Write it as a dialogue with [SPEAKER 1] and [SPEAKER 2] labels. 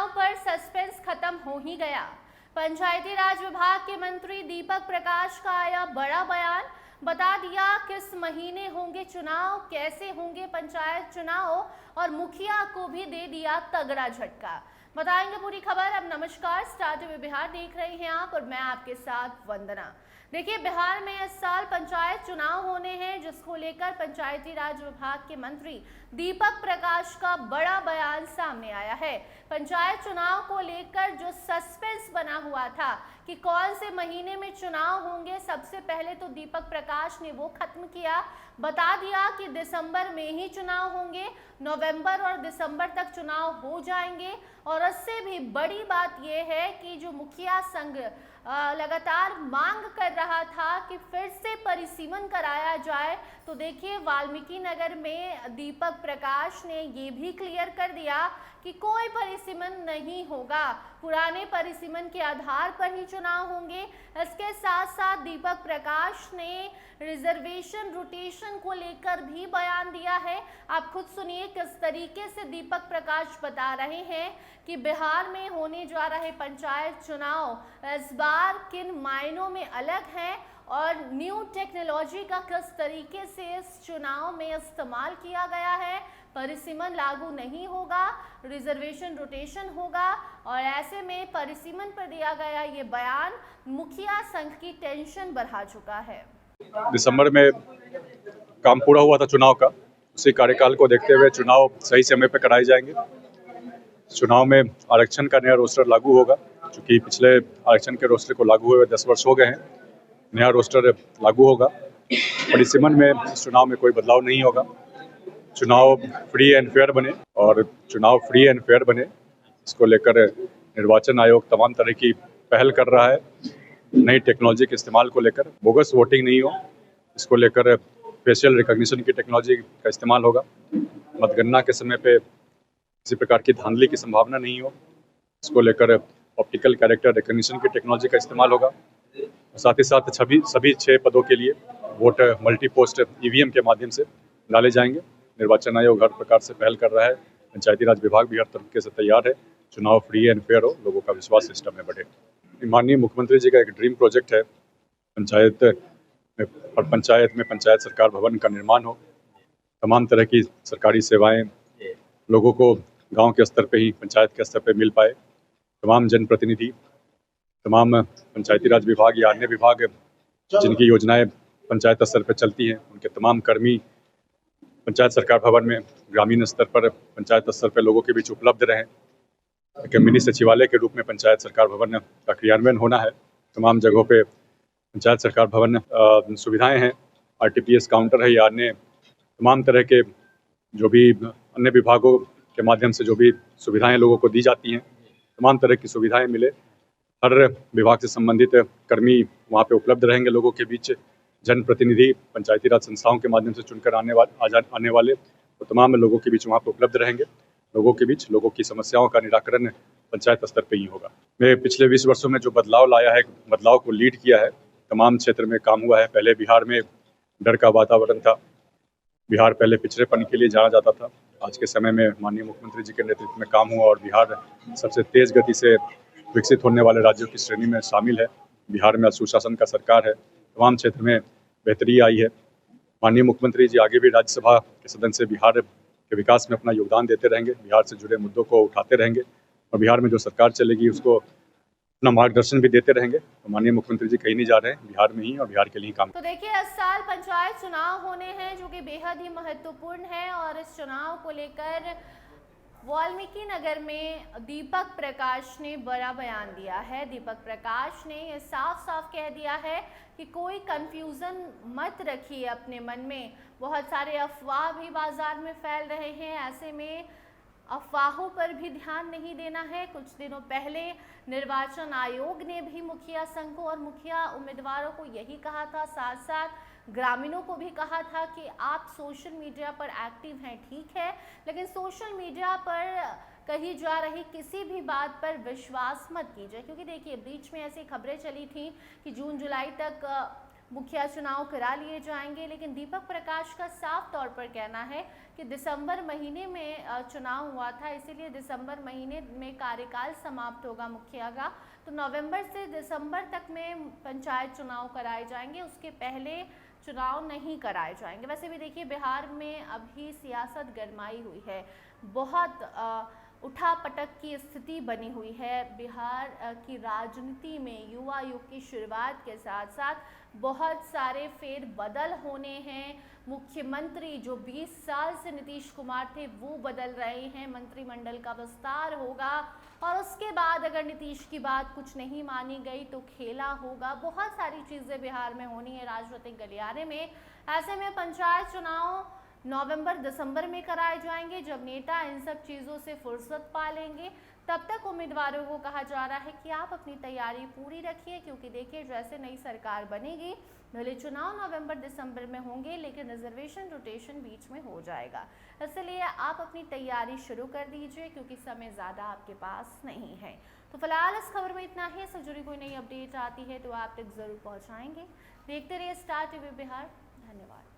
[SPEAKER 1] चुनाव पर सस्पेंस खत्म हो ही गया। पंचायती राज विभाग के मंत्री दीपक प्रकाश का आया बड़ा बयान, बता दिया किस महीने होंगे चुनाव, कैसे होंगे पंचायत चुनाव और मुखिया को भी दे दिया तगड़ा झटका। बताएंगे पूरी खबर। अब नमस्कार, स्टार टीवी बिहार देख रहे हैं आप और मैं आपके साथ वंदना। देखिए, बिहार में इस साल पंचायत चुनाव होने हैं, जिसको लेकर पंचायती राज विभाग के मंत्री दीपक प्रकाश का बड़ा बयान सामने आया है। पंचायत चुनाव को लेकर जो सस्पेंस बना हुआ था कि कौन से महीने में चुनाव होंगे, सबसे पहले तो दीपक प्रकाश ने वो खत्म किया। बता दिया कि दिसंबर में ही चुनाव होंगे, नवंबर और दिसंबर तक चुनाव हो जाएंगे। और उससे भी बड़ी बात यह है कि जो मुखिया संघ लगातार मांग कर रहा था कि फिर से परिसीमन कराया जाए, तो देखिए वाल्मीकि नगर में दीपक प्रकाश ने ये भी क्लियर कर दिया कि कोई परिसीमन नहीं होगा, पुराने परिसीमन के आधार पर ही चुनाव होंगे। इसके साथ साथ दीपक प्रकाश ने रिजर्वेशन रोटेशन को लेकर भी बयान दिया है। आप खुद सुनिए किस तरीके से दीपक प्रकाश बता रहे हैं कि बिहार में होने जा रहे पंचायत चुनाव इस बार किन मायनों में अलग हैं और न्यू टेक्नोलॉजी का किस तरीके से इस चुनाव में इस्तेमाल किया गया है। परिसीमन लागू नहीं होगा, रिजर्वेशन रोटेशन होगा और ऐसे में परिसीमन पर दिया गया ये बयान मुखिया संघ की टेंशन बढ़ा चुका है।
[SPEAKER 2] दिसंबर में काम पूरा हुआ था चुनाव का, उसी कार्यकाल को देखते हुए चुनाव सही समय पर कराए जाएंगे। चुनाव में आरक्षण का नया रोस्टर लागू होगा, क्योंकि पिछले आरक्षण के रोस्टर को लागू हुए 10 वर्ष हो गए हैं। नया रोस्टर लागू होगा। परिसीमन में इस चुनाव में कोई बदलाव नहीं होगा। चुनाव फ्री एंड फेयर बने और चुनाव फ्री एंड फेयर बने, इसको लेकर निर्वाचन आयोग तमाम तरह की पहल कर रहा है। नई टेक्नोलॉजी के इस्तेमाल को लेकर बोगस वोटिंग नहीं हो, इसको लेकर फेशियल रिकॉग्निशन की टेक्नोलॉजी का इस्तेमाल होगा। मतगणना के समय पे किसी प्रकार की धांधली की संभावना नहीं हो, इसको लेकर ऑप्टिकल कैरेक्टर रिकॉग्निशन की टेक्नोलॉजी का इस्तेमाल होगा। साथ ही साथ सभी 6 पदों के लिए वोट मल्टी पोस्ट ईवीएम के माध्यम से डाले जाएंगे। निर्वाचन आयोग हर प्रकार से पहल कर रहा है। पंचायती राज विभाग भी हर तरीके से तैयार है। चुनाव फ्री एंड फेयर हो, लोगों का विश्वास सिस्टम में बढ़े। माननीय मुख्यमंत्री जी का एक ड्रीम प्रोजेक्ट है पंचायत में पंचायत सरकार भवन का निर्माण हो। तमाम तरह की सरकारी सेवाएं लोगों को गांव के स्तर पे ही, पंचायत के स्तर पे मिल पाए। तमाम जनप्रतिनिधि, तमाम पंचायती राज विभाग या अन्य विभाग जिनकी योजनाएं पंचायत स्तर पर चलती हैं, उनके तमाम कर्मी पंचायत सरकार भवन में ग्रामीण स्तर पर, पंचायत स्तर पर लोगों के बीच उपलब्ध रहें। एक मिनी सचिवालय के रूप में पंचायत सरकार भवन का क्रियान्वयन होना है। तमाम जगहों पे पंचायत सरकार भवन सुविधाएं हैं, आरटीपीएस काउंटर है या अन्य तमाम तरह के जो भी अन्य विभागों के माध्यम से जो भी सुविधाएं लोगों को दी जाती हैं, तमाम तरह की सुविधाएं मिले। हर विभाग से संबंधित कर्मी वहाँ पे उपलब्ध रहेंगे लोगों के बीच। जनप्रतिनिधि पंचायती राज संस्थाओं के माध्यम से चुनकर आने वाले तो तमाम लोगों के बीच वहाँ पे उपलब्ध रहेंगे। लोगों के बीच लोगों की समस्याओं का निराकरण पंचायत स्तर पे ही होगा। मैं पिछले 20 वर्षों में जो बदलाव लाया है, बदलाव को लीड किया है, तमाम क्षेत्र में काम हुआ है। पहले बिहार में डर का वातावरण था, बिहार पहले पिछड़ेपन के लिए जाना जाता था। आज के समय में माननीय मुख्यमंत्री जी के नेतृत्व में काम हुआ और बिहार सबसे तेज गति से विकसित होने वाले राज्यों की श्रेणी में शामिल है। बिहार में सुशासन का सरकार है, तमाम क्षेत्र में बेहतरी आई है। माननीय मुख्यमंत्री जी आगे भी राज्यसभा के सदन से बिहार के विकास में अपना योगदान देते रहेंगे, बिहार से जुड़े मुद्दों को उठाते रहेंगे और बिहार में जो सरकार चलेगी उसको अपना मार्गदर्शन भी देते रहेंगे। तो माननीय मुख्यमंत्री जी कहीं नहीं जा रहे हैं, बिहार में ही और बिहार के लिए काम।
[SPEAKER 1] तो देखिए, इस साल पंचायत चुनाव होने हैं जो कि बेहद ही महत्वपूर्ण है और इस चुनाव को लेकर वाल्मीकि नगर में दीपक प्रकाश ने बड़ा बयान दिया है। दीपक प्रकाश ने ये साफ साफ कह दिया है कि कोई कंफ्यूजन मत रखिए अपने मन में। बहुत सारे अफवाह भी बाजार में फैल रहे हैं, ऐसे में अफवाहों पर भी ध्यान नहीं देना है। कुछ दिनों पहले निर्वाचन आयोग ने भी मुखिया संघ को और मुखिया उम्मीदवारों को यही कहा था, साथ साथ ग्रामीणों को भी कहा था कि आप सोशल मीडिया पर एक्टिव हैं, ठीक है, लेकिन सोशल मीडिया पर कही जा रही किसी भी बात पर विश्वास मत कीजिए। क्योंकि देखिए, बीच में ऐसी खबरें चली थी कि जून जुलाई तक मुखिया चुनाव करा लिए जाएंगे, लेकिन दीपक प्रकाश का साफ तौर पर कहना है कि दिसंबर महीने में चुनाव हुआ था, इसीलिए दिसंबर महीने में कार्यकाल समाप्त होगा मुखिया का, तो नवंबर से दिसंबर तक में पंचायत चुनाव कराए जाएंगे, उसके पहले चुनाव नहीं कराए जाएंगे। वैसे भी देखिए बिहार में अभी सियासत गरमाई हुई है, बहुत उठापटक की स्थिति बनी हुई है। बिहार की राजनीति में युवा युग की शुरुआत के साथ साथ बहुत सारे फेरबदल होने हैं। मुख्यमंत्री जो 20 साल से नीतीश कुमार थे वो बदल रहे हैं, मंत्रिमंडल का विस्तार होगा और उसके बाद अगर नीतीश की बात कुछ नहीं मानी गई तो खेला होगा। बहुत सारी चीज़ें बिहार में होनी है राजनीतिक गलियारे में। ऐसे में पंचायत चुनाव नवंबर दिसंबर में कराए जाएंगे, जब नेता इन सब चीज़ों से फुर्सत पा लेंगे। तब तक उम्मीदवारों को कहा जा रहा है कि आप अपनी तैयारी पूरी रखिए, क्योंकि देखिए जैसे नई सरकार बनेगी भले चुनाव नवंबर दिसंबर में होंगे, लेकिन रिजर्वेशन रोटेशन बीच में हो जाएगा। इसलिए आप अपनी तैयारी शुरू कर दीजिए, क्योंकि समय ज़्यादा आपके पास नहीं है। तो फिलहाल इस खबर में इतना ही। इससे जुड़ी कोई नई अपडेट आती है तो आप तक ज़रूर पहुँचाएंगे। देखते रहिए स्टार टीवी बिहार। धन्यवाद।